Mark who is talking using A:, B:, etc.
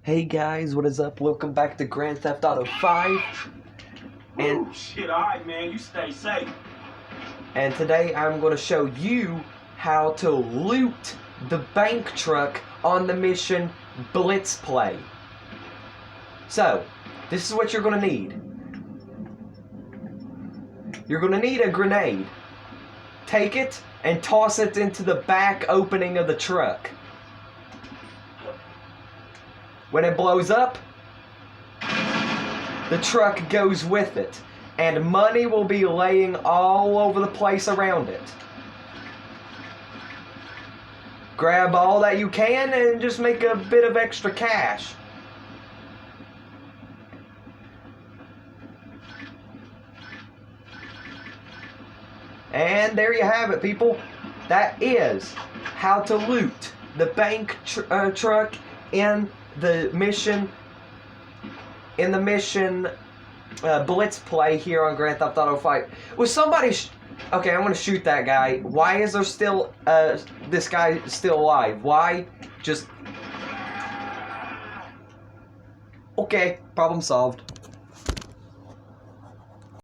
A: Hey guys, what is up? Welcome back to Grand Theft Auto 5. And
B: ooh, shit, alright man, you stay safe.
A: And today I'm going to show you how to loot the bank truck on the mission Blitz play. So, this is what you're going to need. You're going to need a grenade. Take it and toss it into the back opening of the truck. When it blows up, the truck goes with it, and money will be laying all over the place around it. Grab all that you can and just make a bit of extra cash. And there you have it, people. That is how to loot the bank truck in the mission Blitz play here on Grand Theft Auto 5. Was somebody okay, I'm gonna shoot that guy. Why is there still this guy still alive? Why? Just okay, problem solved.